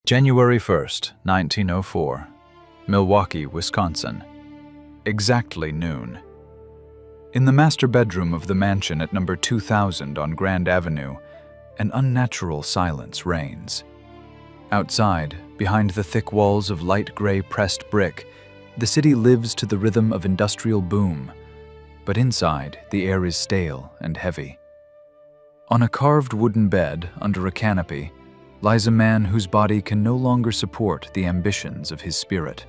January 1st, 1904, Milwaukee, Wisconsin. Exactly noon. In the master bedroom of the mansion at number 2000 on Grand Avenue, an unnatural silence reigns. Outside, behind the thick walls of light gray pressed brick, the city lives to the rhythm of industrial boom, but inside, the air is stale and heavy. On a carved wooden bed under a canopy lies a man whose body can no longer support the ambitions of his spirit.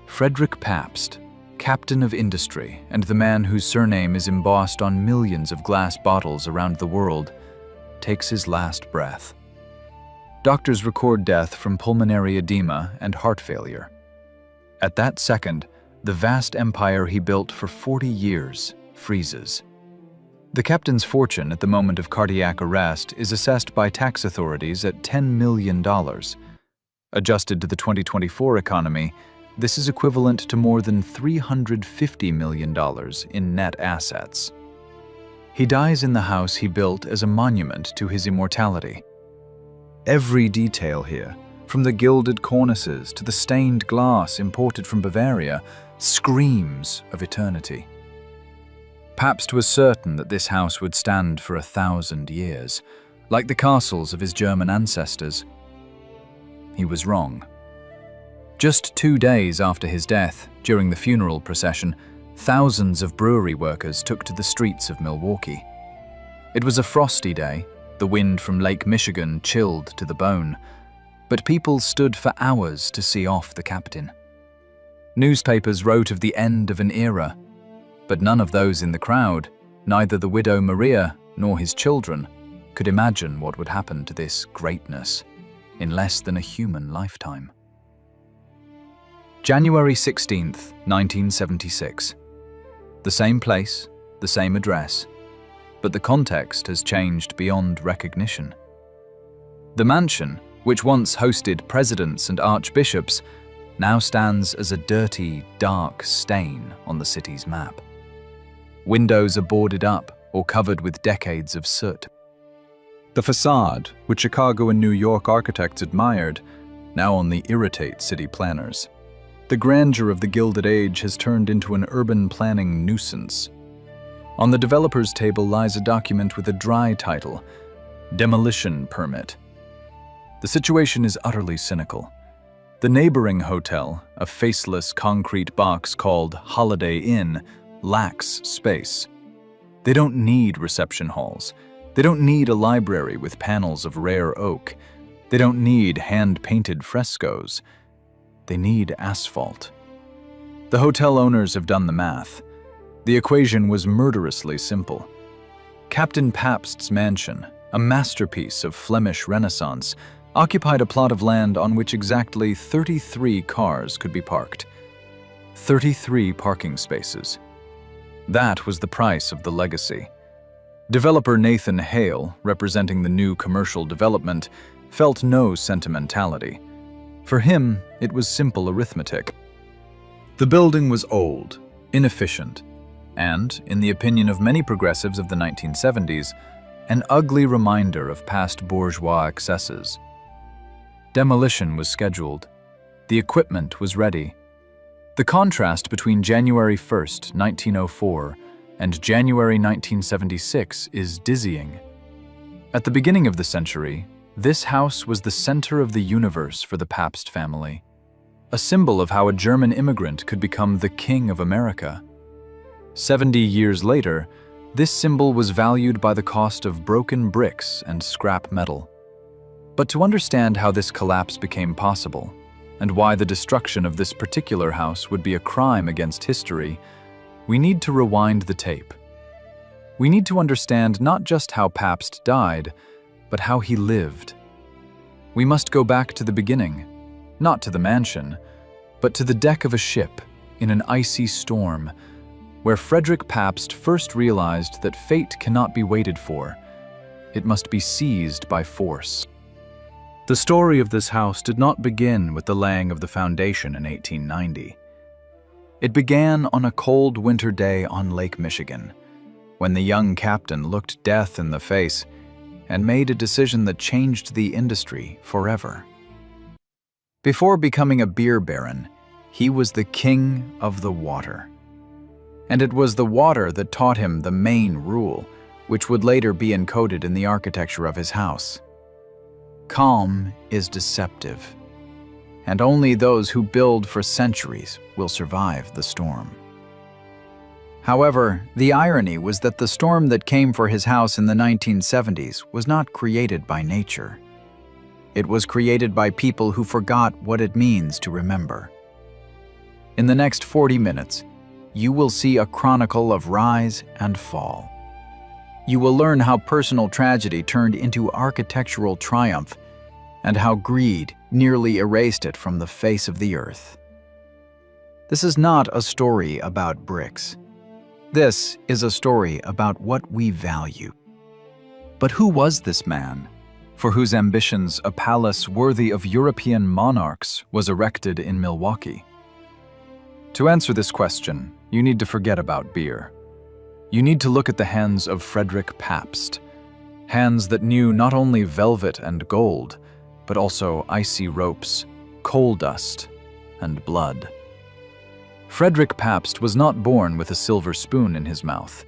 Frederick Pabst, captain of industry and the man whose surname is embossed on millions of glass bottles around the world, takes his last breath. Doctors record death from pulmonary edema and heart failure. At that second, the vast empire he built for 40 years freezes. The captain's fortune at the moment of cardiac arrest is assessed by tax authorities at $10 million. Adjusted to the 2024 economy, this is equivalent to more than $350 million in net assets. He dies in the house he built as a monument to his immortality. Every detail here, from the gilded cornices to the stained glass imported from Bavaria, screams of eternity. Pabst was certain that this house would stand for 1,000 years, like the castles of his German ancestors. He was wrong. Just 2 days after his death, during the funeral procession, thousands of brewery workers took to the streets of Milwaukee. It was a frosty day, the wind from Lake Michigan chilled to the bone, but people stood for hours to see off the captain. Newspapers wrote of the end of an era, but none of those in the crowd, neither the widow Maria nor his children, could imagine what would happen to this greatness in less than a human lifetime. January 16th, 1976. The same place, the same address, but the context has changed beyond recognition. The mansion, which once hosted presidents and archbishops, now stands as a dirty, dark stain on the city's map. Windows are boarded up or covered with decades of soot. The facade, which Chicago and New York architects admired, now only irritates city planners. The grandeur of the Gilded Age has turned into an urban planning nuisance. On the developer's table lies a document with a dry title, Demolition Permit. The situation is utterly cynical. The neighboring hotel, a faceless concrete box called Holiday Inn, lacks space. They don't need reception halls. They don't need a library with panels of rare oak. They don't need hand-painted frescoes. They need asphalt. The hotel owners have done the math. The equation was murderously simple. Captain Pabst's mansion, a masterpiece of Flemish Renaissance, occupied a plot of land on which exactly 33 cars could be parked. 33 parking spaces. That was the price of the legacy. Developer Nathan Hale, representing the new commercial development, felt no sentimentality. For him, it was simple arithmetic. The building was old, inefficient, and, in the opinion of many progressives of the 1970s, an ugly reminder of past bourgeois excesses. Demolition was scheduled. The equipment was ready. The contrast between January 1st, 1904 and January 1976 is dizzying. At the beginning of the century, this house was the center of the universe for the Pabst family, a symbol of how a German immigrant could become the king of America. 70 years later, this symbol was valued by the cost of broken bricks and scrap metal. But to understand how this collapse became possible, and why the destruction of this particular house would be a crime against history, we need to rewind the tape. We need to understand not just how Pabst died, but how he lived. We must go back to the beginning, not to the mansion, but to the deck of a ship in an icy storm, where Frederick Pabst first realized that fate cannot be waited for. It must be seized by force. The story of this house did not begin with the laying of the foundation in 1890. It began on a cold winter day on Lake Michigan, when the young captain looked death in the face and made a decision that changed the industry forever. Before becoming a beer baron, he was the king of the water. And it was the water that taught him the main rule, which would later be encoded in the architecture of his house. Calm is deceptive, and only those who build for centuries will survive the storm. However, the irony was that the storm that came for his house in the 1970s was not created by nature. It was created by people who forgot what it means to remember. In the next 40 minutes, you will see a chronicle of rise and fall. You will learn how personal tragedy turned into architectural triumph and how greed nearly erased it from the face of the earth. This is not a story about bricks. This is a story about what we value. But who was this man, for whose ambitions a palace worthy of European monarchs was erected in Milwaukee? To answer this question, you need to forget about beer. You need to look at the hands of Frederick Pabst, hands that knew not only velvet and gold, but also icy ropes, coal dust, and blood. Frederick Pabst was not born with a silver spoon in his mouth.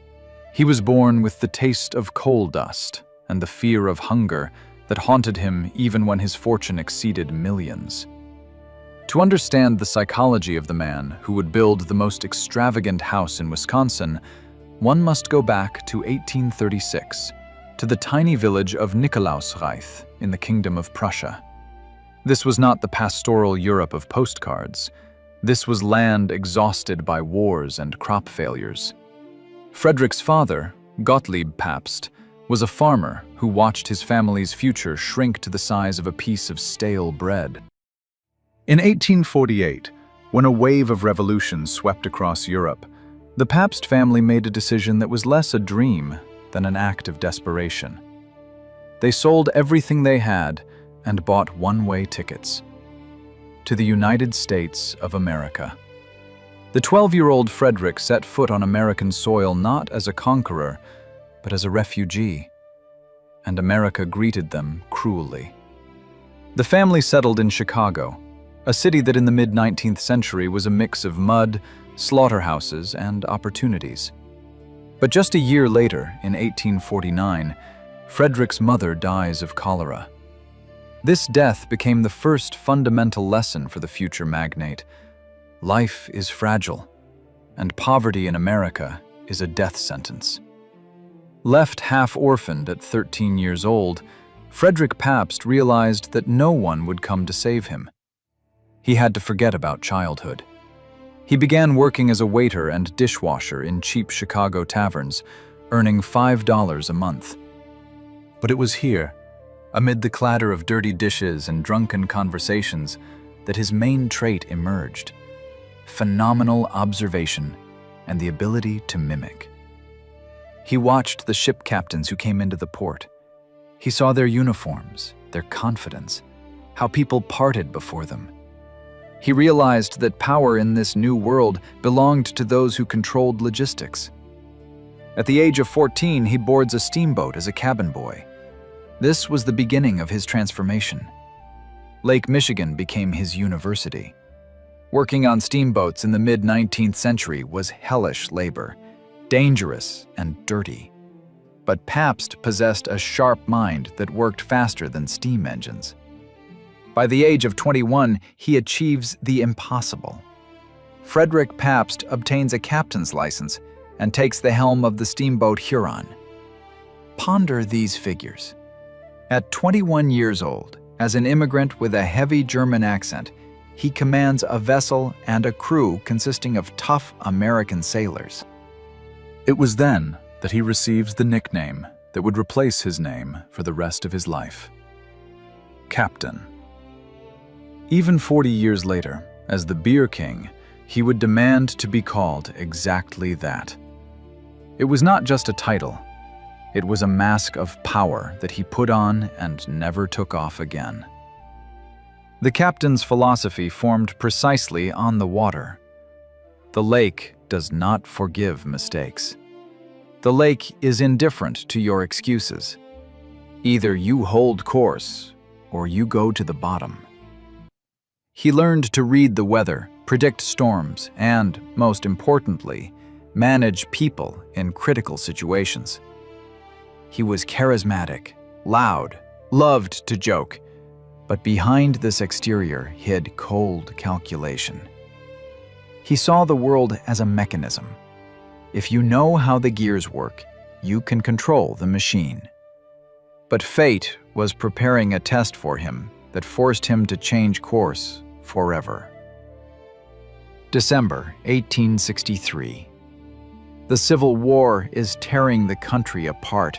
He was born with the taste of coal dust and the fear of hunger that haunted him even when his fortune exceeded millions. To understand the psychology of the man who would build the most extravagant house in Wisconsin, one must go back to 1836, to the tiny village of Nikolausreith in the Kingdom of Prussia. This was not the pastoral Europe of postcards. This was land exhausted by wars and crop failures. Frederick's father, Gottlieb Pabst, was a farmer who watched his family's future shrink to the size of a piece of stale bread. In 1848, when a wave of revolution swept across Europe, the Pabst family made a decision that was less a dream than an act of desperation. They sold everything they had and bought one-way tickets to the United States of America. The 12-year-old Frederick set foot on American soil not as a conqueror, but as a refugee, and America greeted them cruelly. The family settled in Chicago, a city that in the mid-19th century was a mix of mud, slaughterhouses, and opportunities. But just a year later, in 1849, Frederick's mother dies of cholera. This death became the first fundamental lesson for the future magnate. Life is fragile, and poverty in America is a death sentence. Left half-orphaned at 13 years old, Frederick Pabst realized that no one would come to save him. He had to forget about childhood. He began working as a waiter and dishwasher in cheap Chicago taverns, earning $5 a month. But it was here, amid the clatter of dirty dishes and drunken conversations, that his main trait emerged: phenomenal observation and the ability to mimic. He watched the ship captains who came into the port. He saw their uniforms, their confidence, how people parted before them. He realized that power in this new world belonged to those who controlled logistics. At the age of 14, he boards a steamboat as a cabin boy. This was the beginning of his transformation. Lake Michigan became his university. Working on steamboats in the mid-19th century was hellish labor, dangerous and dirty. But Pabst possessed a sharp mind that worked faster than steam engines. By the age of 21, he achieves the impossible. Frederick Pabst obtains a captain's license and takes the helm of the steamboat Huron. Ponder these figures. At 21 years old, as an immigrant with a heavy German accent, he commands a vessel and a crew consisting of tough American sailors. It was then that he receives the nickname that would replace his name for the rest of his life: Captain. Even 40 years later, as the Beer King, he would demand to be called exactly that. It was not just a title. It was a mask of power that he put on and never took off again. The captain's philosophy formed precisely on the water. The lake does not forgive mistakes. The lake is indifferent to your excuses. Either you hold course or you go to the bottom. He learned to read the weather, predict storms, and, most importantly, manage people in critical situations. He was charismatic, loud, loved to joke, but behind this exterior hid cold calculation. He saw the world as a mechanism. If you know how the gears work, you can control the machine. But fate was preparing a test for him that forced him to change course forever. December 1863. The Civil War is tearing the country apart,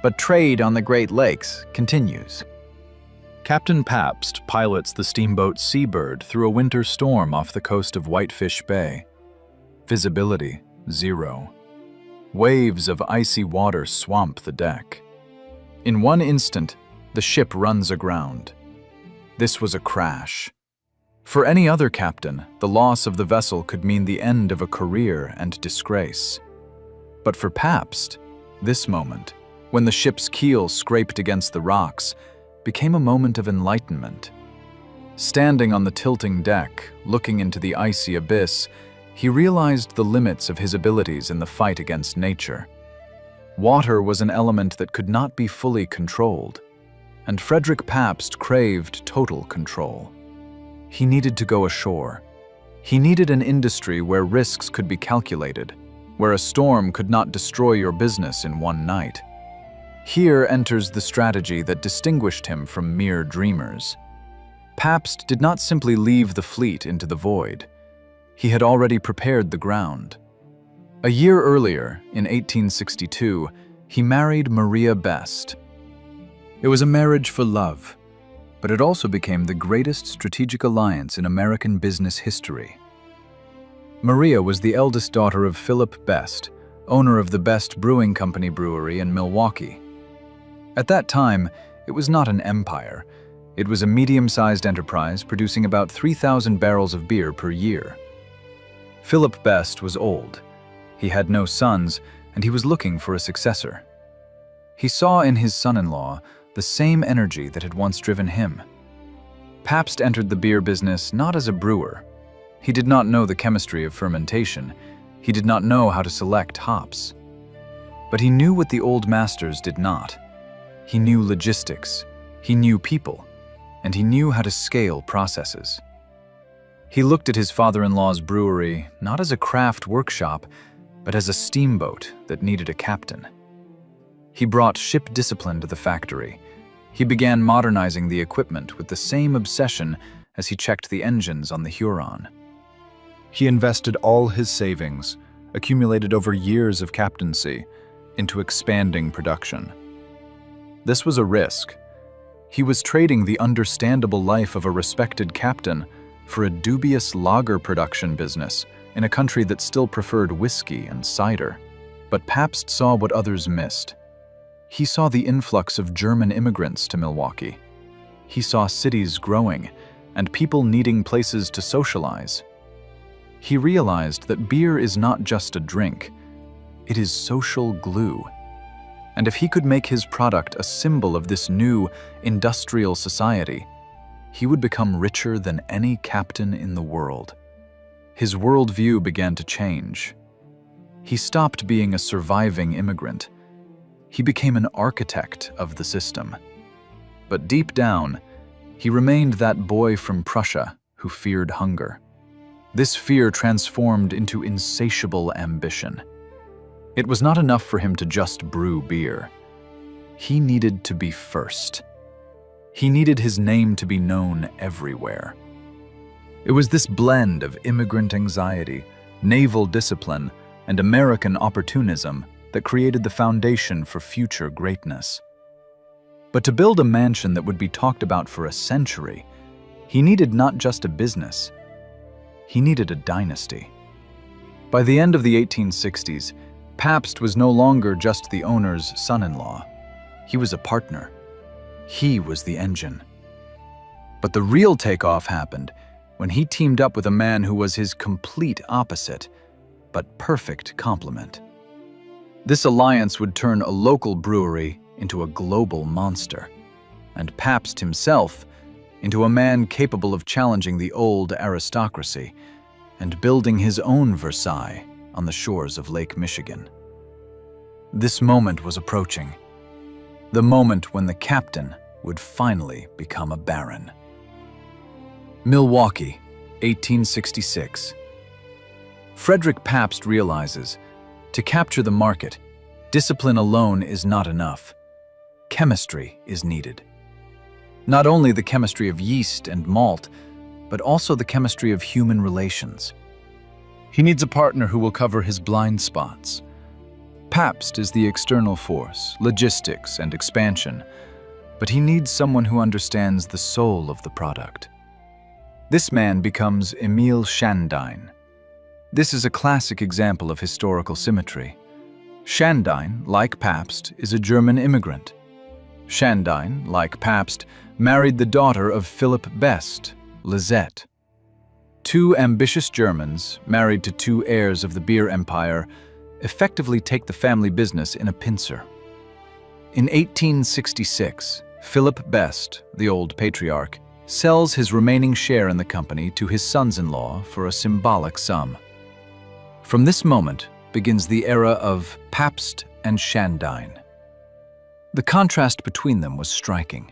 but trade on the Great Lakes continues. Captain Pabst pilots the steamboat Seabird through a winter storm off the coast of Whitefish Bay. Visibility 0. Waves of icy water swamp the deck. In one instant, the ship runs aground. This was a crash. For any other captain, the loss of the vessel could mean the end of a career and disgrace. But for Pabst, this moment, when the ship's keel scraped against the rocks, became a moment of enlightenment. Standing on the tilting deck, looking into the icy abyss, he realized the limits of his abilities in the fight against nature. Water was an element that could not be fully controlled, and Frederick Pabst craved total control. He needed to go ashore. He needed an industry where risks could be calculated, where a storm could not destroy your business in one night. Here enters the strategy that distinguished him from mere dreamers. Pabst did not simply leave the fleet into the void. He had already prepared the ground. A year earlier, in 1862, he married Maria Best. It was a marriage for love, but it also became the greatest strategic alliance in American business history. Maria was the eldest daughter of Philip Best, owner of the Best Brewing Company brewery in Milwaukee. At that time, it was not an empire. It was a medium-sized enterprise producing about 3,000 barrels of beer per year. Philip Best was old. He had no sons, and he was looking for a successor. He saw in his son-in-law the same energy that had once driven him. Pabst entered the beer business not as a brewer. He did not know the chemistry of fermentation. He did not know how to select hops. But he knew what the old masters did not. He knew logistics, he knew people, and he knew how to scale processes. He looked at his father-in-law's brewery not as a craft workshop, but as a steamboat that needed a captain. He brought ship discipline to the factory. He began modernizing the equipment with the same obsession as he checked the engines on the Huron. He invested all his savings, accumulated over years of captaincy, into expanding production. This was a risk. He was trading the understandable life of a respected captain for a dubious lager production business in a country that still preferred whiskey and cider. But Pabst saw what others missed. He saw the influx of German immigrants to Milwaukee. He saw cities growing and people needing places to socialize. He realized that beer is not just a drink, it is social glue. And if he could make his product a symbol of this new industrial society, he would become richer than any captain in the world. His worldview began to change. He stopped being a surviving immigrant. He became an architect of the system. But deep down, he remained that boy from Prussia who feared hunger. This fear transformed into insatiable ambition. It was not enough for him to just brew beer. He needed to be first. He needed his name to be known everywhere. It was this blend of immigrant anxiety, naval discipline, and American opportunism that created the foundation for future greatness. But to build a mansion that would be talked about for a century, he needed not just a business, he needed a dynasty. By the end of the 1860s, Pabst was no longer just the owner's son-in-law. He was a partner. He was the engine. But the real takeoff happened when he teamed up with a man who was his complete opposite, but perfect complement. This alliance would turn a local brewery into a global monster, and Pabst himself into a man capable of challenging the old aristocracy and building his own Versailles on the shores of Lake Michigan. This moment was approaching, the moment when the captain would finally become a baron. Milwaukee, 1866. Frederick Pabst realizes, to capture the market, discipline alone is not enough. Chemistry is needed. Not only the chemistry of yeast and malt, but also the chemistry of human relations. He needs a partner who will cover his blind spots. Pabst is the external force, logistics, and expansion, but he needs someone who understands the soul of the product. This man becomes Emil Shandine. This is a classic example of historical symmetry. Shandine, like Pabst, is a German immigrant. Shandine, like Pabst, married the daughter of Philip Best, Lisette. Two ambitious Germans, married to two heirs of the beer empire, effectively take the family business in a pincer. In 1866, Philip Best, the old patriarch, sells his remaining share in the company to his sons-in-law for a symbolic sum. From this moment begins the era of Pabst and Shandine. The contrast between them was striking.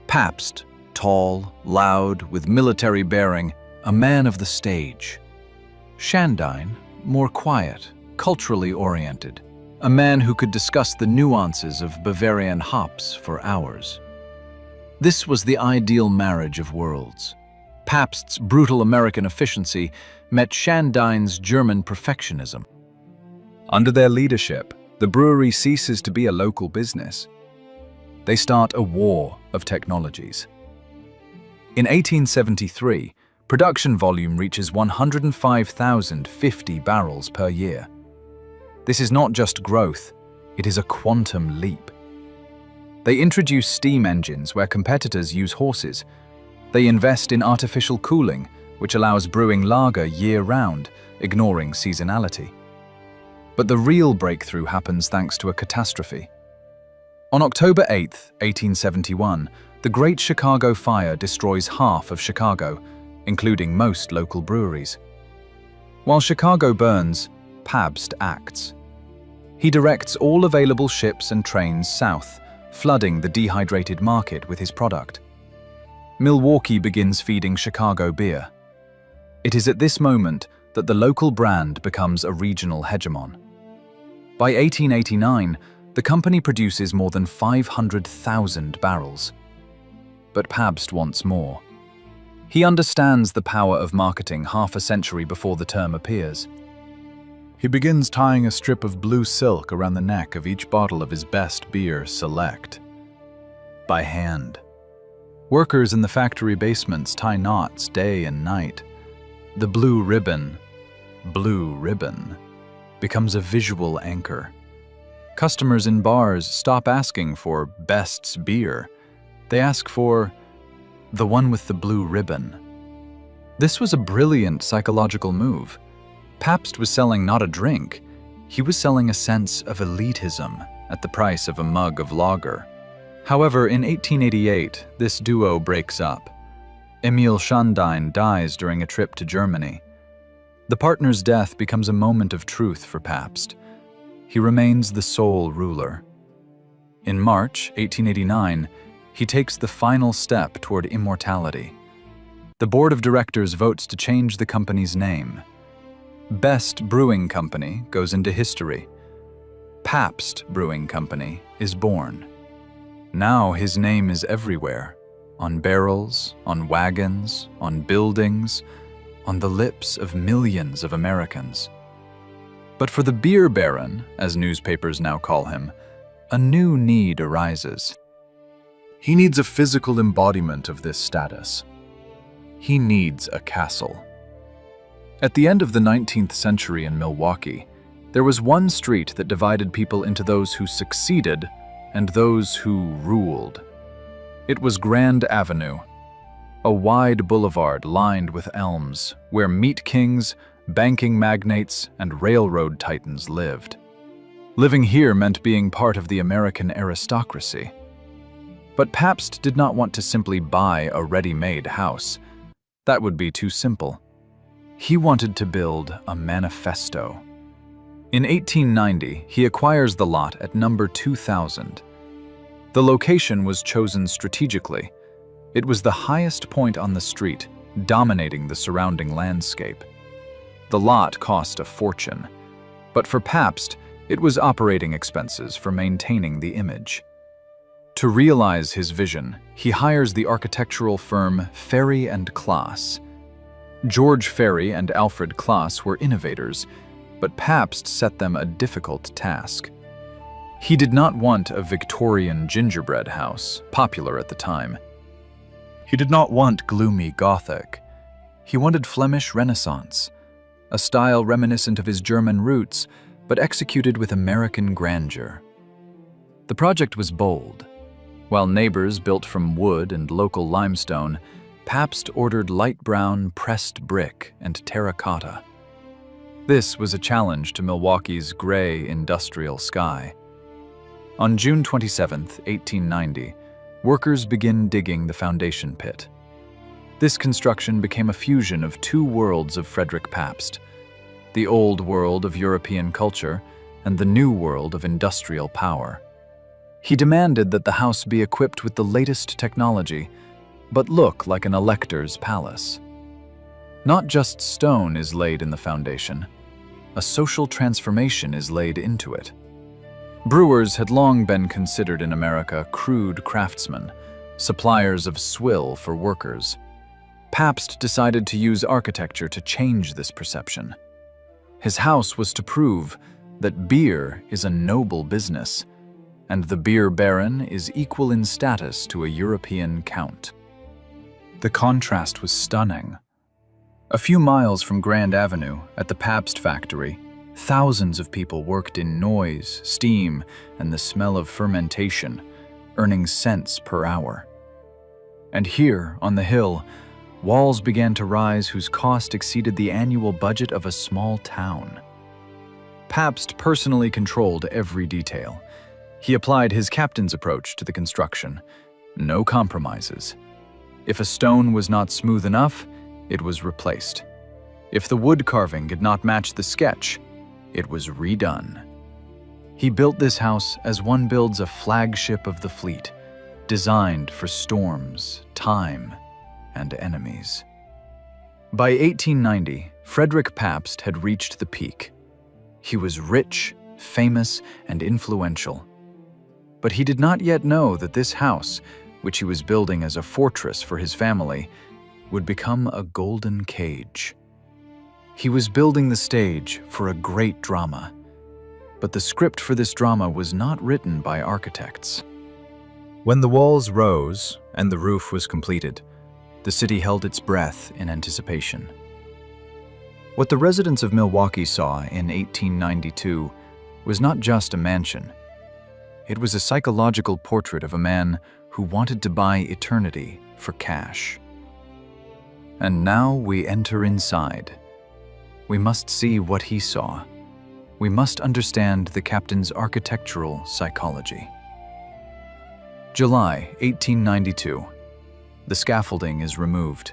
Pabst, tall, loud, with military bearing, a man of the stage. Shandine, more quiet, culturally oriented, a man who could discuss the nuances of Bavarian hops for hours. This was the ideal marriage of worlds. Pabst's brutal American efficiency met Shandine's German perfectionism. Under their leadership, the brewery ceases to be a local business. They start a war of technologies. In 1873, production volume reaches 105,050 barrels per year. This is not just growth, it is a quantum leap. They introduce steam engines where competitors use horses. They invest in artificial cooling, which allows brewing lager year-round, ignoring seasonality. But the real breakthrough happens thanks to a catastrophe. On October 8, 1871, the Great Chicago Fire destroys half of Chicago, including most local breweries. While Chicago burns, Pabst acts. He directs all available ships and trains south, flooding the dehydrated market with his product. Milwaukee begins feeding Chicago beer. It is at this moment that the local brand becomes a regional hegemon. By 1889, the company produces more than 500,000 barrels. But Pabst wants more. He understands the power of marketing half a century before the term appears. He begins tying a strip of blue silk around the neck of each bottle of his best beer, Select. By hand. Workers in the factory basements tie knots day and night. The blue ribbon, becomes a visual anchor. Customers in bars stop asking for Best's beer. They ask for the one with the blue ribbon. This was a brilliant psychological move. Pabst was selling not a drink, he was selling a sense of elitism at the price of a mug of lager. However, in 1888, this duo breaks up. Emil Shandine dies during a trip to Germany. The partner's death becomes a moment of truth for Pabst. He remains the sole ruler. In March 1889, he takes the final step toward immortality. The board of directors votes to change the company's name. Best Brewing Company goes into history. Pabst Brewing Company is born. Now his name is everywhere, on barrels, on wagons, on buildings, on the lips of millions of Americans. But for the beer baron, as newspapers now call him, a new need arises. He needs a physical embodiment of this status. He needs a castle. At the end of the 19th century in Milwaukee, there was one street that divided people into those who succeeded and those who ruled. It was Grand Avenue, a wide boulevard lined with elms, where meat kings, banking magnates, and railroad titans lived. Living here meant being part of the American aristocracy. But Pabst did not want to simply buy a ready-made house. That would be too simple. He wanted to build a manifesto. In 1890, he acquires the lot at number 2000. The location was chosen strategically. It was the highest point on the street, dominating the surrounding landscape. The lot cost a fortune, but for Pabst, it was operating expenses for maintaining the image. To realize his vision, he hires the architectural firm Ferry and Claas. George Ferry and Alfred Claas were innovators, but Pabst set them a difficult task. He did not want a Victorian gingerbread house, popular at the time. He did not want gloomy Gothic. He wanted Flemish Renaissance, a style reminiscent of his German roots, but executed with American grandeur. The project was bold. While neighbors built from wood and local limestone, Pabst ordered light brown pressed brick and terracotta. This was a challenge to Milwaukee's gray industrial sky. On June 27, 1890, workers begin digging the foundation pit. This construction became a fusion of two worlds of Frederick Pabst, the old world of European culture and the new world of industrial power. He demanded that the house be equipped with the latest technology, but look like an elector's palace. Not just stone is laid in the foundation, a social transformation is laid into it. Brewers had long been considered in America crude craftsmen, suppliers of swill for workers. Pabst decided to use architecture to change this perception. His house was to prove that beer is a noble business, and the beer baron is equal in status to a European count. The contrast was stunning. A few miles from Grand Avenue, at the Pabst factory, thousands of people worked in noise, steam, and the smell of fermentation, earning cents per hour. And here, on the hill, walls began to rise whose cost exceeded the annual budget of a small town. Pabst personally controlled every detail. He applied his captain's approach to the construction. No compromises. If a stone was not smooth enough, it was replaced. If the wood carving did not match the sketch, it was redone. He built this house as one builds a flagship of the fleet, designed for storms, time, and enemies. By 1890, Frederick Pabst had reached the peak. He was rich, famous, and influential. But he did not yet know that this house, which he was building as a fortress for his family, would become a golden cage. He was building the stage for a great drama, but the script for this drama was not written by architects. When the walls rose and the roof was completed, the city held its breath in anticipation. What the residents of Milwaukee saw in 1892 was not just a mansion. It was a psychological portrait of a man who wanted to buy eternity for cash. And now we enter inside. We must see what he saw. We must understand the captain's architectural psychology. July 1892. The scaffolding is removed.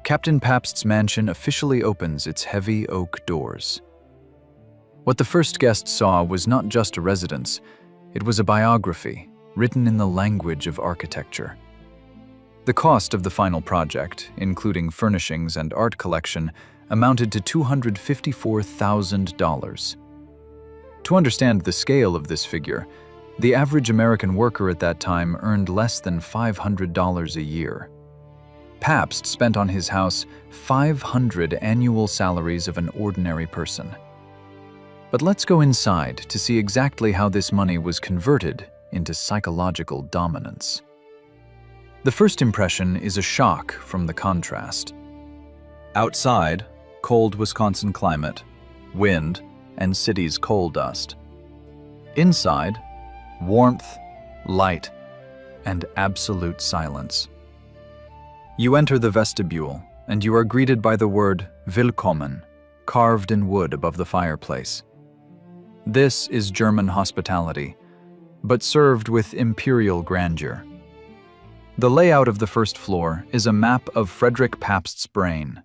Captain Pabst's mansion officially opens its heavy oak doors. What the first guest saw was not just a residence, it was a biography written in the language of architecture. The cost of the final project, including furnishings and art collection, amounted to $254,000. To understand the scale of this figure, the average American worker at that time earned less than $500 a year. Pabst spent on his house 500 annual salaries of an ordinary person. But let's go inside to see exactly how this money was converted into psychological dominance. The first impression is a shock from the contrast. Outside, cold Wisconsin climate, wind, and city's coal dust. Inside, warmth, light, and absolute silence. You enter the vestibule, and you are greeted by the word Willkommen, carved in wood above the fireplace. This is German hospitality, but served with imperial grandeur. The layout of the first floor is a map of Frederick Pabst's brain.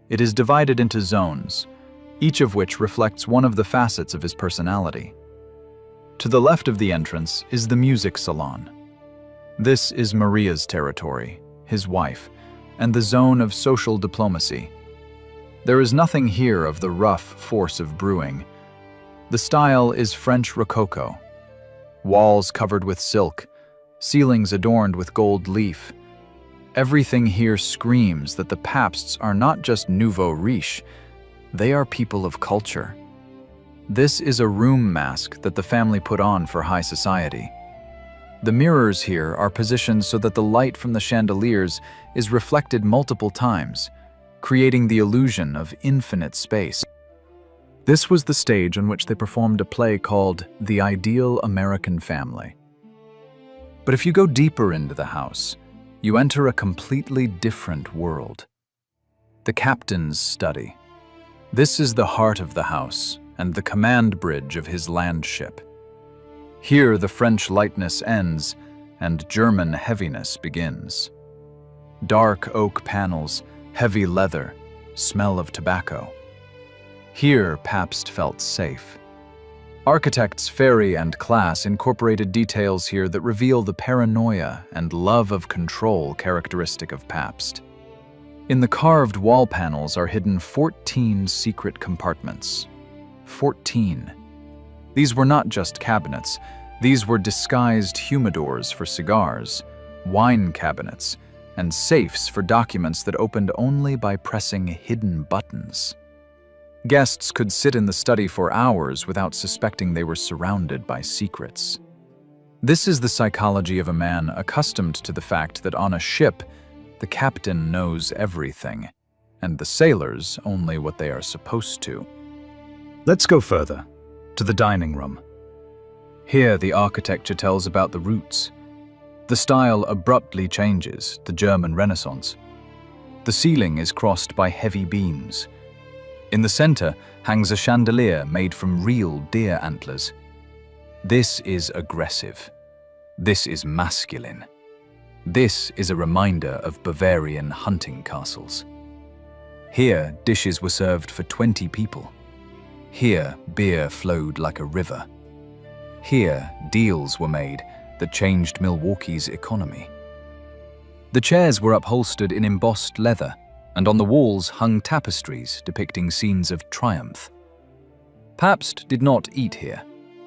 It is divided into zones, each of which reflects one of the facets of his personality. To the left of the entrance is the music salon. This is Maria's territory, his wife, and the zone of social diplomacy. There is nothing here of the rough force of brewing. The style is French Rococo. Walls covered with silk, ceilings adorned with gold leaf. Everything here screams that the Pabsts are not just nouveau riche, they are people of culture. This is a room mask that the family put on for high society. The mirrors here are positioned so that the light from the chandeliers is reflected multiple times, creating the illusion of infinite space. This was the stage on which they performed a play called The Ideal American Family. But if you go deeper into the house, you enter a completely different world. The captain's study. This is the heart of the house and the command bridge of his landship. Here the French lightness ends and German heaviness begins. Dark oak panels, heavy leather, smell of tobacco. Here Pabst felt safe. Architects Ferry and Class incorporated details here that reveal the paranoia and love of control characteristic of Pabst. In the carved wall panels are hidden 14 secret compartments. 14. These were not just cabinets, these were disguised humidors for cigars, wine cabinets, and safes for documents that opened only by pressing hidden buttons. Guests could sit in the study for hours without suspecting they were surrounded by secrets. This is the psychology of a man accustomed to the fact that on a ship, the captain knows everything, and the sailors only what they are supposed to. Let's go further, to the dining room. Here the architecture tells about the roots. The style abruptly changes, the German Renaissance. The ceiling is crossed by heavy beams. In the center hangs a chandelier made from real deer antlers. This is aggressive. This is masculine. This is a reminder of Bavarian hunting castles. Here, dishes were served for 20 people. Here, beer flowed like a river. Here, deals were made that changed Milwaukee's economy. The chairs were upholstered in embossed leather, and on the walls hung tapestries depicting scenes of triumph. Pabst did not eat here.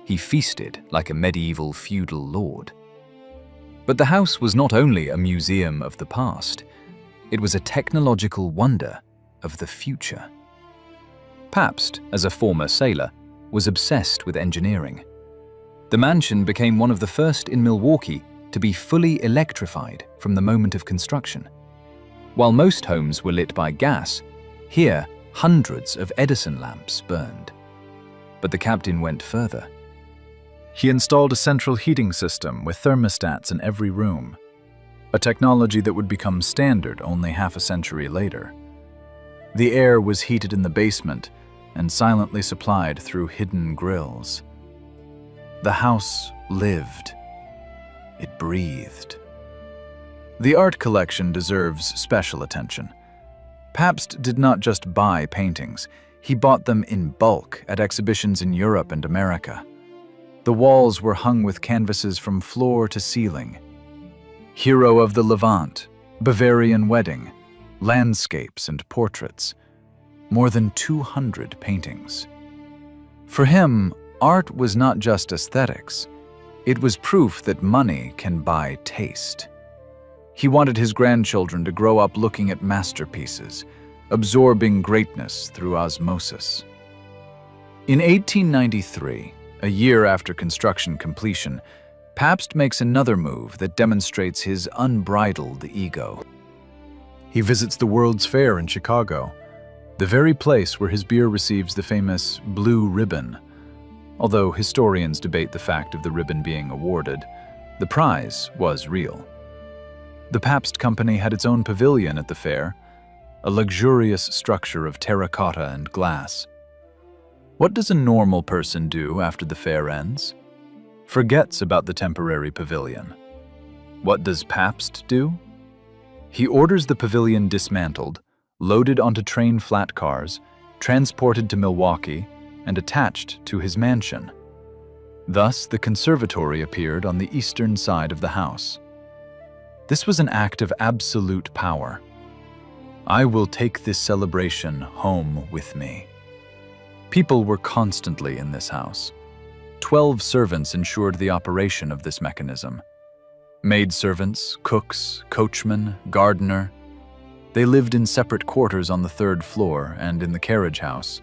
He feasted like a medieval feudal lord. But the house was not only a museum of the past, it was a technological wonder of the future. Pabst, as a former sailor, was obsessed with engineering. The mansion became one of the first in Milwaukee to be fully electrified from the moment of construction. While most homes were lit by gas, here hundreds of Edison lamps burned. But the captain went further. He installed a central heating system with thermostats in every room, a technology that would become standard only half a century later. The air was heated in the basement and silently supplied through hidden grills. The house lived. It breathed. The art collection deserves special attention. Pabst did not just buy paintings, he bought them in bulk at exhibitions in Europe and America. The walls were hung with canvases from floor to ceiling. Hero of the Levant, Bavarian Wedding, landscapes and portraits. More than 200 paintings. For him, art was not just aesthetics. It was proof that money can buy taste. He wanted his grandchildren to grow up looking at masterpieces, absorbing greatness through osmosis. In 1893, a year after construction completion, Pabst makes another move that demonstrates his unbridled ego. He visits the World's Fair in Chicago, the very place where his beer receives the famous Blue Ribbon. Although historians debate the fact of the ribbon being awarded, the prize was real. The Pabst Company had its own pavilion at the fair, a luxurious structure of terracotta and glass. What does a normal person do after the fair ends? Forgets about the temporary pavilion. What does Pabst do? He orders the pavilion dismantled, loaded onto train flat cars, transported to Milwaukee, and attached to his mansion. Thus, the conservatory appeared on the eastern side of the house. This was an act of absolute power. I will take this celebration home with me. People were constantly in this house. 12 servants ensured the operation of this mechanism. Maidservants, cooks, coachmen, gardener. They lived in separate quarters on the 3rd floor and in the carriage house.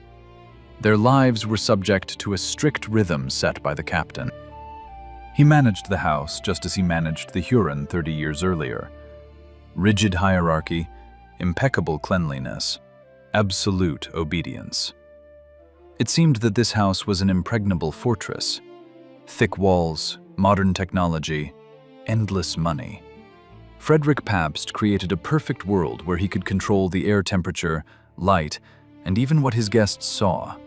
Their lives were subject to a strict rhythm set by the captain. He managed the house just as he managed the Huron 30 years earlier. Rigid hierarchy, impeccable cleanliness, absolute obedience. It seemed that this house was an impregnable fortress. Thick walls, modern technology, endless money. Frederick Pabst created a perfect world where he could control the air temperature, light, and even what his guests saw.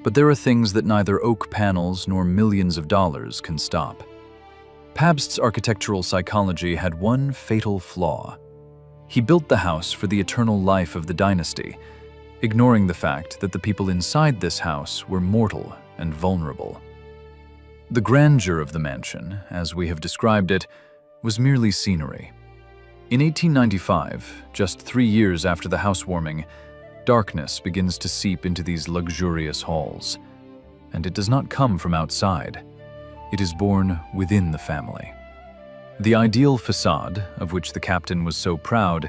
But there are things that neither oak panels nor millions of dollars can stop. Pabst's architectural psychology had one fatal flaw. He built the house for the eternal life of the dynasty, ignoring the fact that the people inside this house were mortal and vulnerable. The grandeur of the mansion, as we have described it, was merely scenery. In 1895, just 3 years after the housewarming, darkness begins to seep into these luxurious halls. And it does not come from outside. It is born within the family. The ideal facade, of which the captain was so proud,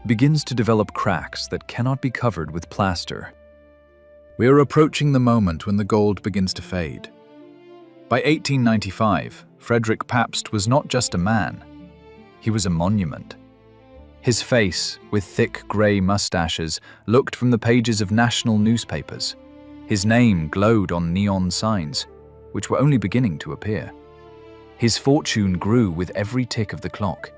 begins to develop cracks that cannot be covered with plaster. We are approaching the moment when the gold begins to fade. By 1895, Frederick Pabst was not just a man. He was a monument. His face, with thick grey mustaches, looked from the pages of national newspapers. His name glowed on neon signs, which were only beginning to appear. His fortune grew with every tick of the clock.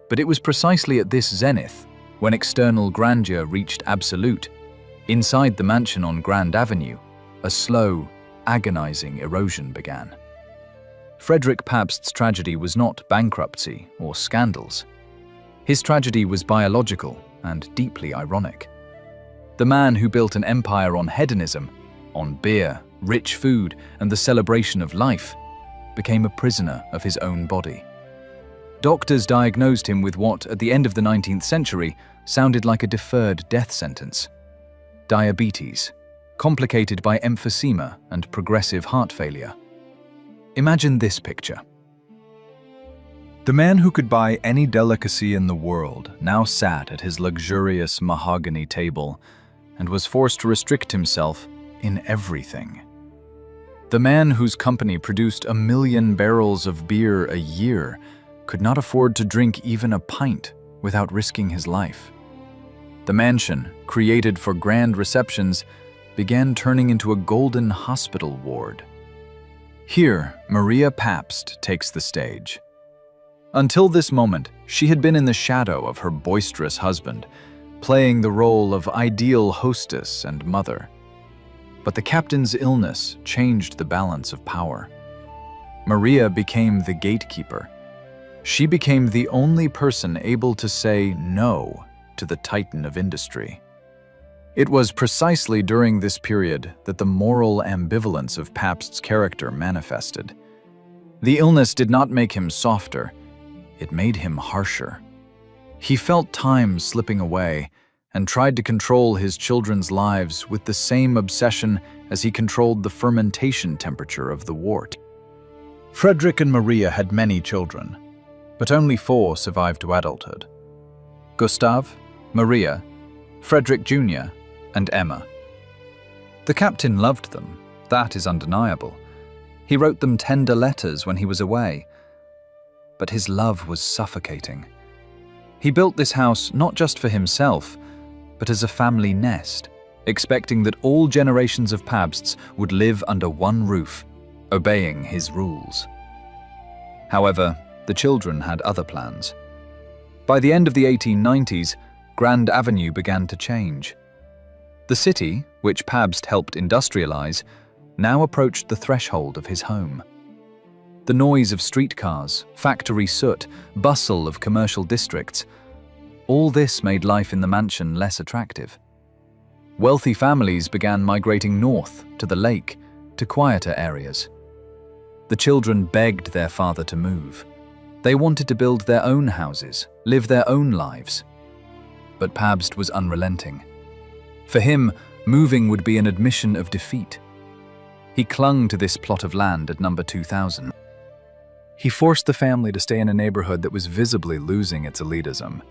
But it was precisely at this zenith, when external grandeur reached absolute, inside the mansion on Grand Avenue, a slow, agonizing erosion began. Frederick Pabst's tragedy was not bankruptcy or scandals. His tragedy was biological and deeply ironic. The man who built an empire on hedonism, on beer, rich food, and the celebration of life, became a prisoner of his own body. Doctors diagnosed him with what, at the end of the 19th century, sounded like a deferred death sentence. Diabetes, complicated by emphysema and progressive heart failure. Imagine this picture. The man who could buy any delicacy in the world now sat at his luxurious mahogany table and was forced to restrict himself in everything. The man whose company produced 1 million barrels of beer a year could not afford to drink even a pint without risking his life. The mansion, created for grand receptions, began turning into a golden hospital ward. Here, Maria Pabst takes the stage. Until this moment, she had been in the shadow of her boisterous husband, playing the role of ideal hostess and mother. But the captain's illness changed the balance of power. Maria became the gatekeeper. She became the only person able to say no to the titan of industry. It was precisely during this period that the moral ambivalence of Pabst's character manifested. The illness did not make him softer, it made him harsher. He felt time slipping away and tried to control his children's lives with the same obsession as he controlled the fermentation temperature of the wort. Frederick and Maria had many children, but only 4 survived to adulthood: Gustav, Maria, Frederick Jr., and Emma. The captain loved them, that is undeniable. He wrote them tender letters when he was away. But his love was suffocating. He built this house not just for himself, but as a family nest, expecting that all generations of Pabsts would live under one roof, obeying his rules. However, the children had other plans. By the end of the 1890s, Grand Avenue began to change. The city, which Pabst helped industrialize, now approached the threshold of his home. The noise of streetcars, factory soot, bustle of commercial districts, all this made life in the mansion less attractive. Wealthy families began migrating north, to the lake, to quieter areas. The children begged their father to move. They wanted to build their own houses, live their own lives. But Pabst was unrelenting. For him, moving would be an admission of defeat. He clung to this plot of land at number 2000. He forced the family to stay in a neighborhood that was visibly losing its elitism.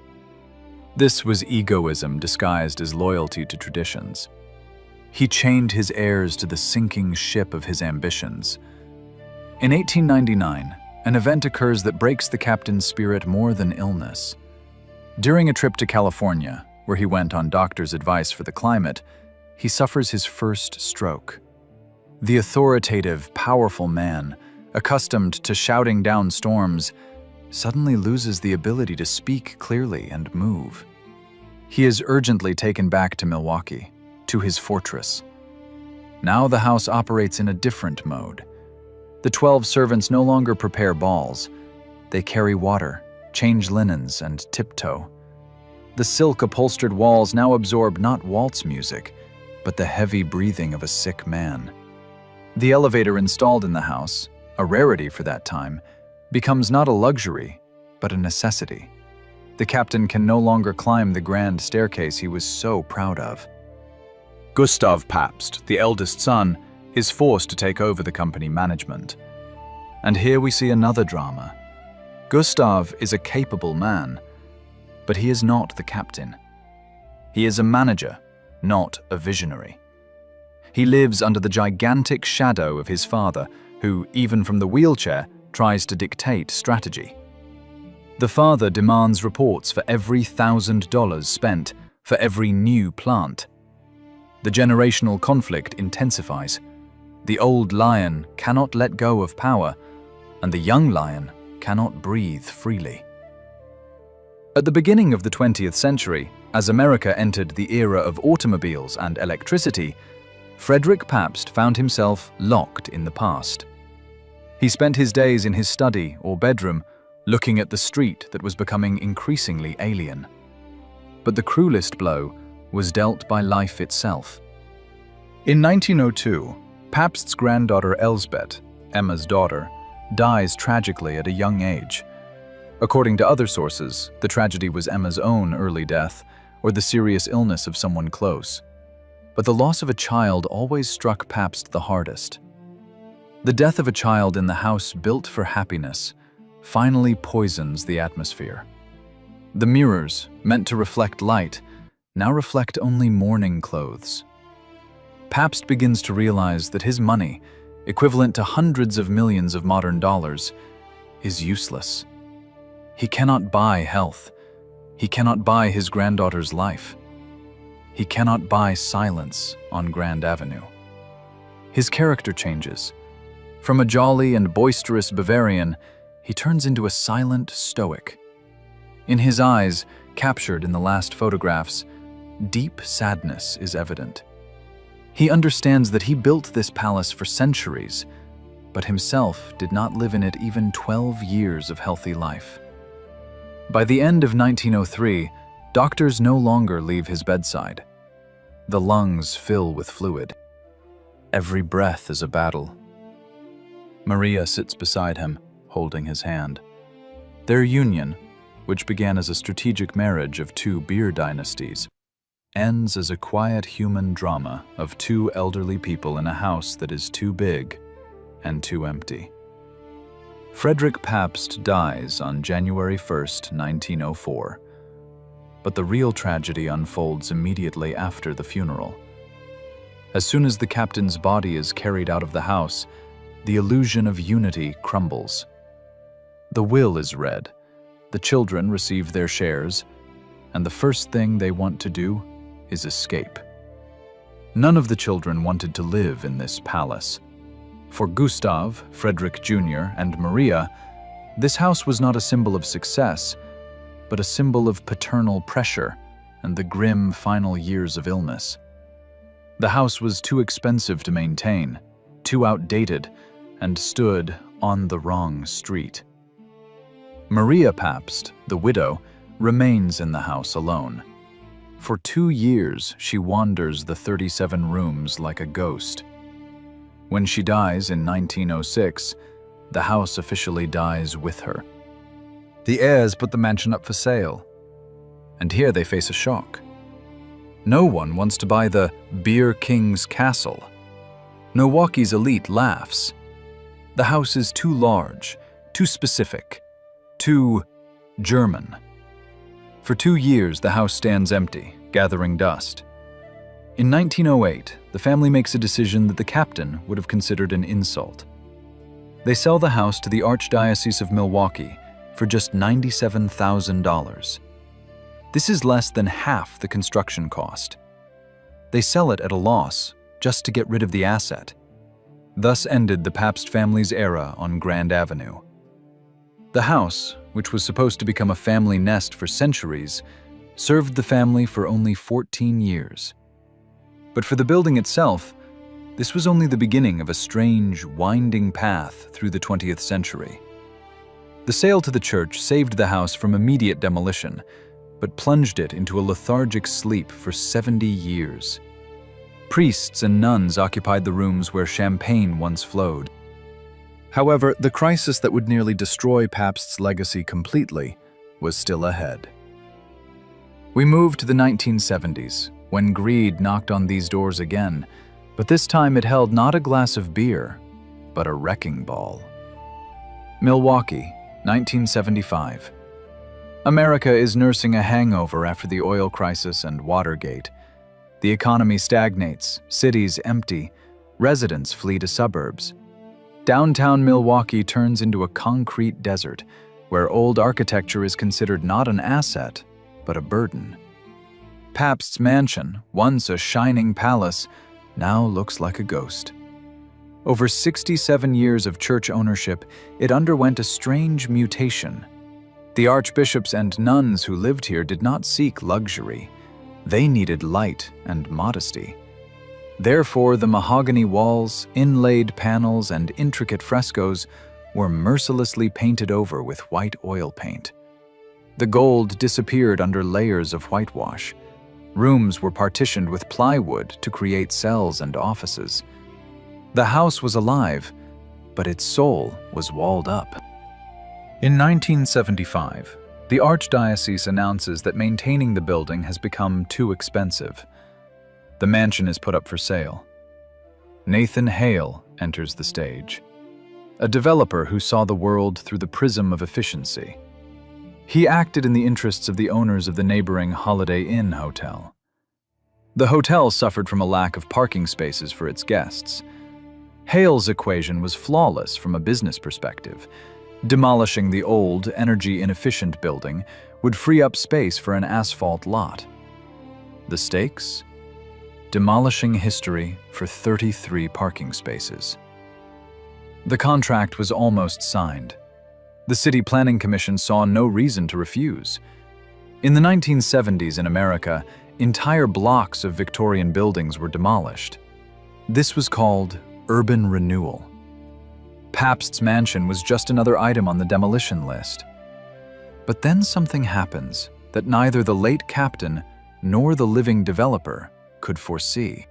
This was egoism disguised as loyalty to traditions. He chained his heirs to the sinking ship of his ambitions. In 1899, an event occurs that breaks the captain's spirit more than illness. During a trip to California, where he went on doctor's advice for the climate, he suffers his first stroke. The authoritative, powerful man, accustomed to shouting down storms, suddenly loses the ability to speak clearly and move. He is urgently taken back to Milwaukee, to his fortress. Now the house operates in a different mode. The 12 servants no longer prepare balls. They carry water, change linens, and tiptoe. The silk-upholstered walls now absorb not waltz music, but the heavy breathing of a sick man. The elevator installed in the house, a rarity for that time, becomes not a luxury, but a necessity. The captain can no longer climb the grand staircase he was so proud of. Gustav Pabst, the eldest son, is forced to take over the company management. And here we see another drama. Gustav is a capable man, but he is not the captain. He is a manager, not a visionary. He lives under the gigantic shadow of his father, who, even from the wheelchair, tries to dictate strategy. The father demands reports for every $1,000 spent, for every new plant. The generational conflict intensifies. The old lion cannot let go of power, and the young lion cannot breathe freely. At the beginning of the 20th century, as America entered the era of automobiles and electricity, Frederick Pabst found himself locked in the past. He spent his days in his study or bedroom, looking at the street that was becoming increasingly alien. But the cruelest blow was dealt by life itself. In 1902, Pabst's granddaughter Elsbeth, Emma's daughter, dies tragically at a young age. According to other sources, the tragedy was Emma's own early death or the serious illness of someone close. But the loss of a child always struck Pabst the hardest. The death of a child in the house built for happiness finally poisons the atmosphere. The mirrors, meant to reflect light, now reflect only mourning clothes. Pabst begins to realize that his money, equivalent to hundreds of millions of modern dollars, is useless. He cannot buy health. He cannot buy his granddaughter's life. He cannot buy silence on Grand Avenue. His character changes. From a jolly and boisterous Bavarian, he turns into a silent stoic. In his eyes, captured in the last photographs, deep sadness is evident. He understands that he built this palace for centuries, but himself did not live in it even 12 years of healthy life. By the end of 1903, doctors no longer leave his bedside. The lungs fill with fluid. Every breath is a battle. Maria sits beside him, holding his hand. Their union, which began as a strategic marriage of two beer dynasties, ends as a quiet human drama of two elderly people in a house that is too big and too empty. Frederick Pabst dies on January 1st, 1904, but the real tragedy unfolds immediately after the funeral. As soon as the captain's body is carried out of the house, the illusion of unity crumbles. The will is read, the children receive their shares, and the first thing they want to do is escape. None of the children wanted to live in this palace. For Gustav, Frederick Jr., and Maria, this house was not a symbol of success, but a symbol of paternal pressure and the grim final years of illness. The house was too expensive to maintain, too outdated, and stood on the wrong street. Maria Pabst, the widow, remains in the house alone. For 2 years, she wanders the 37 rooms like a ghost. When she dies in 1906, the house officially dies with her. The heirs put the mansion up for sale, and here they face a shock. No one wants to buy the Beer King's castle. Milwaukee's elite laughs. The house is too large, too specific, too German. For 2 years, the house stands empty, gathering dust. In 1908, the family makes a decision that the captain would have considered an insult. They sell the house to the Archdiocese of Milwaukee for just $97,000. This is less than half the construction cost. They sell it at a loss just to get rid of the asset. Thus ended the Pabst family's era on Grand Avenue. The house, which was supposed to become a family nest for centuries, served the family for only 14 years. But for the building itself, this was only the beginning of a strange, winding path through the 20th century. The sale to the church saved the house from immediate demolition, but plunged it into a lethargic sleep for 70 years. Priests and nuns occupied the rooms where champagne once flowed. However, the crisis that would nearly destroy Pabst's legacy completely was still ahead. We moved to the 1970s, when greed knocked on these doors again, but this time it held not a glass of beer, but a wrecking ball. Milwaukee, 1975. America is nursing a hangover after the oil crisis and Watergate. The economy stagnates, cities empty, residents flee to suburbs. Downtown Milwaukee turns into a concrete desert, where old architecture is considered not an asset, but a burden. Pabst's mansion, once a shining palace, now looks like a ghost. Over 67 years of church ownership, it underwent a strange mutation. The archbishops and nuns who lived here did not seek luxury. They needed light and modesty. Therefore, the mahogany walls, inlaid panels, and intricate frescoes were mercilessly painted over with white oil paint. The gold disappeared under layers of whitewash. Rooms were partitioned with plywood to create cells and offices. The house was alive, but its soul was walled up. In 1975, the Archdiocese announces that maintaining the building has become too expensive. The mansion is put up for sale. Nathan Hale enters the stage, a developer who saw the world through the prism of efficiency. He acted in the interests of the owners of the neighboring Holiday Inn hotel. The hotel suffered from a lack of parking spaces for its guests. Hale's equation was flawless from a business perspective. Demolishing the old, energy-inefficient building would free up space for an asphalt lot. The stakes? Demolishing history for 33 parking spaces. The contract was almost signed. The City Planning Commission saw no reason to refuse. In the 1970s in America, entire blocks of Victorian buildings were demolished. This was called urban renewal. Pabst's mansion was just another item on the demolition list. But then something happens that neither the late captain nor the living developer could foresee.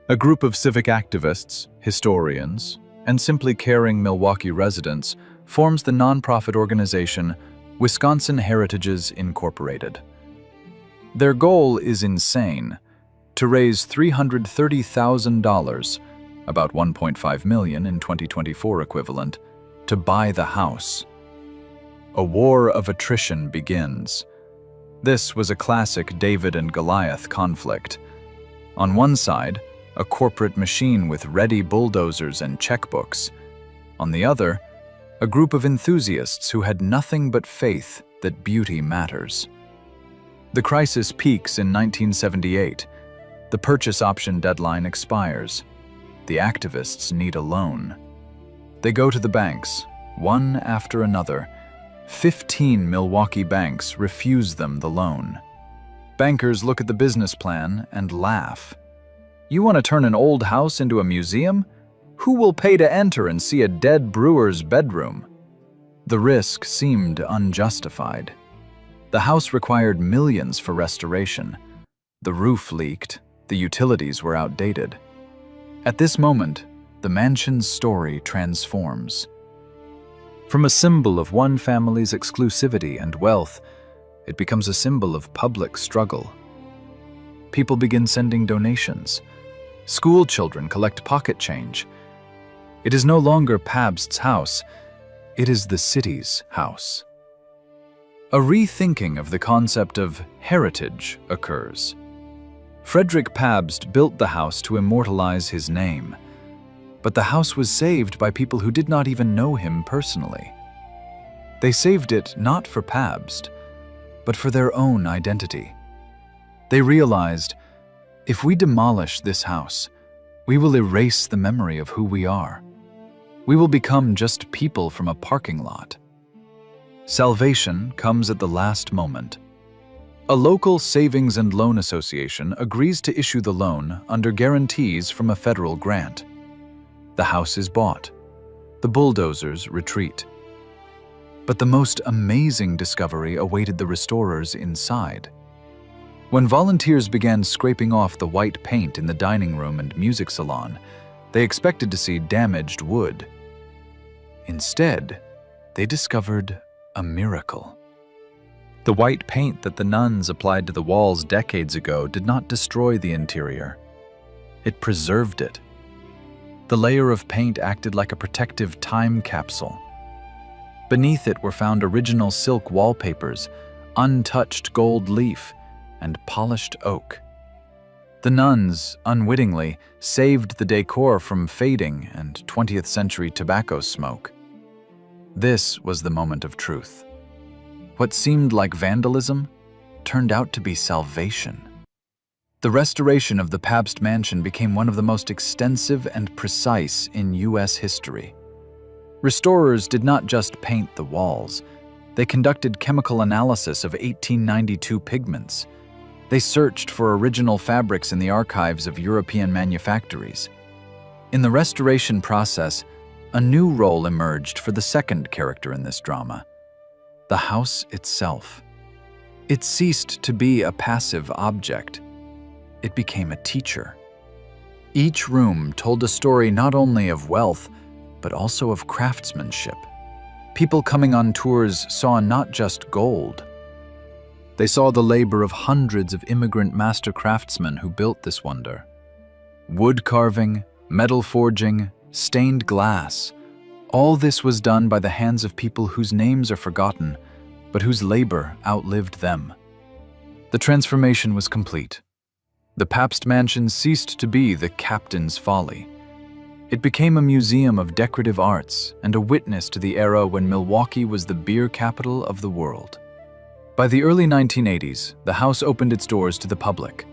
A group of civic activists, historians, and simply caring Milwaukee residents forms the nonprofit organization Wisconsin Heritages Incorporated. Their goal is insane: to raise $330,000, about $1.5 million in 2024 equivalent, to buy the house. A war of attrition begins. This was a classic David and Goliath conflict. On one side, a corporate machine with ready bulldozers and checkbooks. On the other, a group of enthusiasts who had nothing but faith that beauty matters. The crisis peaks in 1978. The purchase option deadline expires. The activists need a loan. They go to the banks, one after another. 15 Milwaukee banks refuse them the loan. Bankers look at the business plan and laugh. "You want to turn an old house into a museum? Who will pay to enter and see a dead brewer's bedroom? The risk seemed unjustified. The house required millions for restoration. The roof leaked, the utilities were outdated. At this moment, the mansion's story transforms. From a symbol of one family's exclusivity and wealth, it becomes a symbol of public struggle. People begin sending donations. School children collect pocket change. It is no longer Pabst's house, it is the city's house. A rethinking of the concept of heritage occurs. Frederick Pabst built the house to immortalize his name, but the house was saved by people who did not even know him personally. They saved it not for Pabst, but for their own identity. They realized, if we demolish this house, we will erase the memory of who we are. We will become just people from a parking lot. Salvation comes at the last moment. A local savings and loan association agrees to issue the loan under guarantees from a federal grant. The house is bought. The bulldozers retreat. But the most amazing discovery awaited the restorers inside. When volunteers began scraping off the white paint in the dining room and music salon, they expected to see damaged wood. Instead, they discovered a miracle. The white paint that the nuns applied to the walls decades ago did not destroy the interior. It preserved it. The layer of paint acted like a protective time capsule. Beneath it were found original silk wallpapers, untouched gold leaf, and polished oak. The nuns, unwittingly, saved the decor from fading and 20th century tobacco smoke. This was the moment of truth. What seemed like vandalism turned out to be salvation. The restoration of the Pabst Mansion became one of the most extensive and precise in U.S. history. Restorers did not just paint the walls. They conducted chemical analysis of 1892 pigments. They searched for original fabrics in the archives of European manufactories. In the restoration process, a new role emerged for the second character in this drama: the house itself. It ceased to be a passive object. It became a teacher. Each room told a story not only of wealth, but also of craftsmanship. People coming on tours saw not just gold. They saw the labor of hundreds of immigrant master craftsmen who built this wonder. Wood carving, metal forging, stained glass, all this was done by the hands of people whose names are forgotten, but whose labor outlived them. The transformation was complete. The Pabst Mansion ceased to be the captain's folly. It became a museum of decorative arts and a witness to the era when Milwaukee was the beer capital of the world. By the early 1980s, the house opened its doors to the public.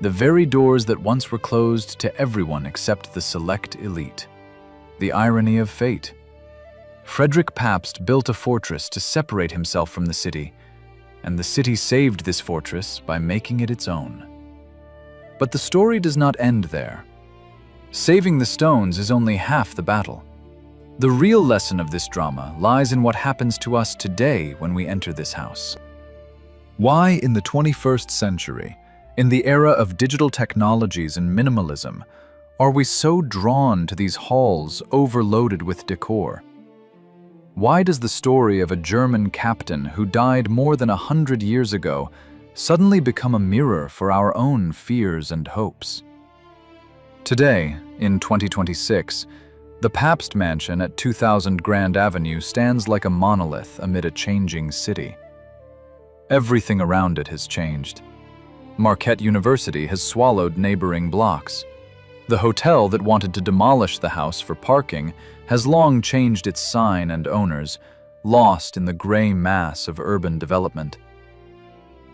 The very doors that once were closed to everyone except the select elite. The irony of fate. Frederick Pabst built a fortress to separate himself from the city, and the city saved this fortress by making it its own. But the story does not end there. Saving the stones is only half the battle. The real lesson of this drama lies in what happens to us today when we enter this house. Why in the 21st century, in the era of digital technologies and minimalism, are we so drawn to these halls overloaded with decor? Why does the story of a German captain who died more than 100 years ago suddenly become a mirror for our own fears and hopes? Today, in 2026, the Pabst Mansion at 2000 Grand Avenue stands like a monolith amid a changing city. Everything around it has changed. Marquette University has swallowed neighboring blocks. The hotel that wanted to demolish the house for parking has long changed its sign and owners, lost in the gray mass of urban development.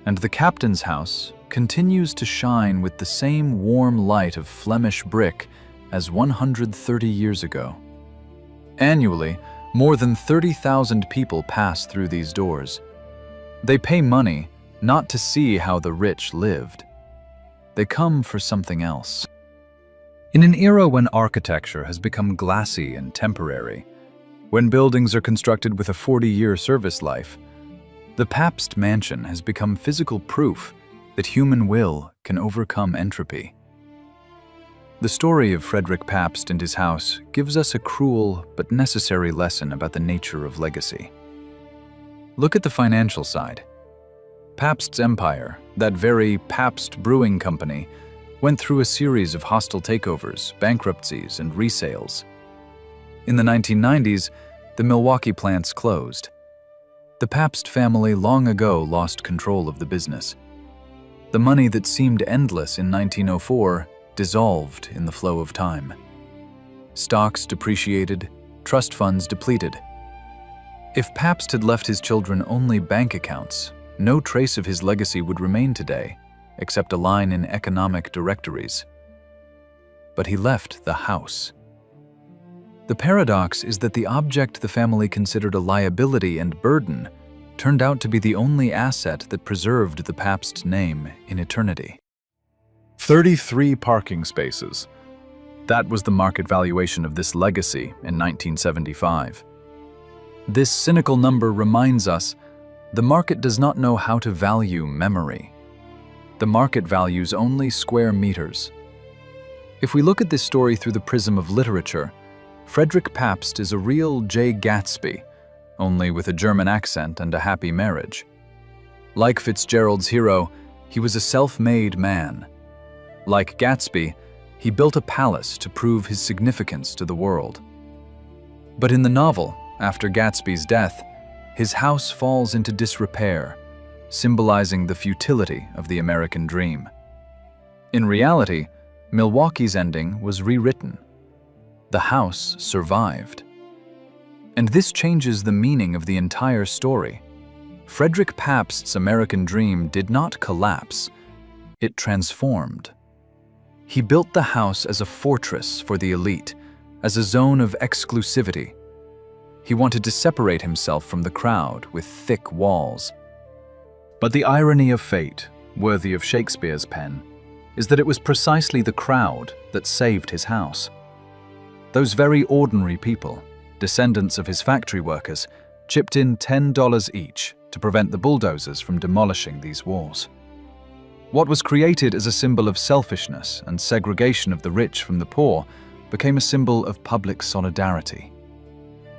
And the captain's house continues to shine with the same warm light of Flemish brick as 130 years ago. Annually, more than 30,000 people pass through these doors. They pay money not to see how the rich lived. They come for something else. In an era when architecture has become glassy and temporary, when buildings are constructed with a 40-year service life, the Pabst mansion has become physical proof that human will can overcome entropy. The story of Frederick Pabst and his house gives us a cruel but necessary lesson about the nature of legacy. Look at the financial side. Pabst's empire, that very Pabst Brewing Company, went through a series of hostile takeovers, bankruptcies, and resales. In the 1990s, the Milwaukee plants closed. The Pabst family long ago lost control of the business. The money that seemed endless in 1904 dissolved in the flow of time. Stocks depreciated, trust funds depleted. If Pabst had left his children only bank accounts, no trace of his legacy would remain today, except a line in economic directories. But he left the house. The paradox is that the object the family considered a liability and burden turned out to be the only asset that preserved the Pabst name in eternity. 33 parking spaces. That was the market valuation of this legacy in 1975. This cynical number reminds us the market does not know how to value memory. The market values only square meters. If we look at this story through the prism of literature, Frederick Pabst is a real J. Gatsby, only with a German accent and a happy marriage. Like Fitzgerald's hero, he was a self-made man. Like Gatsby, he built a palace to prove his significance to the world. But in the novel, after Gatsby's death, his house falls into disrepair, symbolizing the futility of the American dream. In reality, Milwaukee's ending was rewritten. The house survived. And this changes the meaning of the entire story. Frederick Pabst's American dream did not collapse, it transformed. He built the house as a fortress for the elite, as a zone of exclusivity. He wanted to separate himself from the crowd with thick walls. But the irony of fate, worthy of Shakespeare's pen, is that it was precisely the crowd that saved his house. Those very ordinary people, descendants of his factory workers, chipped in $10 each to prevent the bulldozers from demolishing these walls. What was created as a symbol of selfishness and segregation of the rich from the poor became a symbol of public solidarity.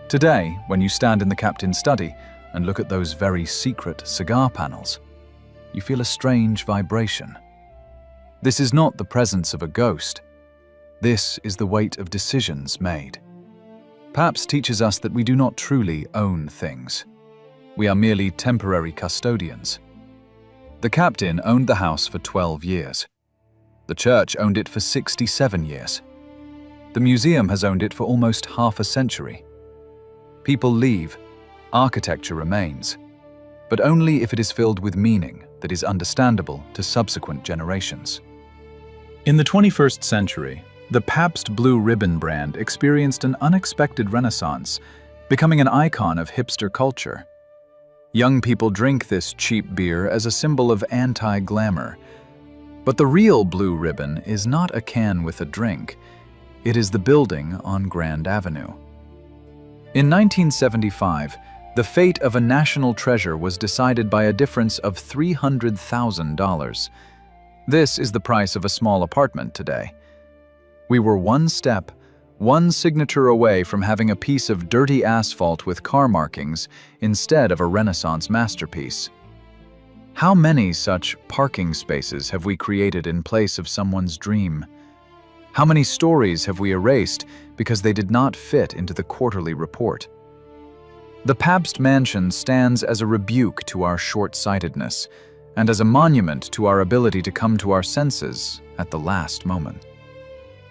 Today, when you stand in the captain's study and look at those very secret cigar panels, you feel a strange vibration. This is not the presence of a ghost. This is the weight of decisions made. Pabst teaches us that we do not truly own things. We are merely temporary custodians. The captain owned the house for 12 years. The church owned it for 67 years. The museum has owned it for almost half a century. People leave, architecture remains, but only if it is filled with meaning that is understandable to subsequent generations. In the 21st century, the Pabst Blue Ribbon brand experienced an unexpected renaissance, becoming an icon of hipster culture. Young people drink this cheap beer as a symbol of anti-glamour. But the real Blue Ribbon is not a can with a drink. It is the building on Grand Avenue. In 1975, the fate of a national treasure was decided by a difference of $300,000. This is the price of a small apartment today. We were one step, one signature away from having a piece of dirty asphalt with car markings instead of a Renaissance masterpiece. How many such parking spaces have we created in place of someone's dream? How many stories have we erased because they did not fit into the quarterly report? The Pabst Mansion stands as a rebuke to our short-sightedness and as a monument to our ability to come to our senses at the last moment.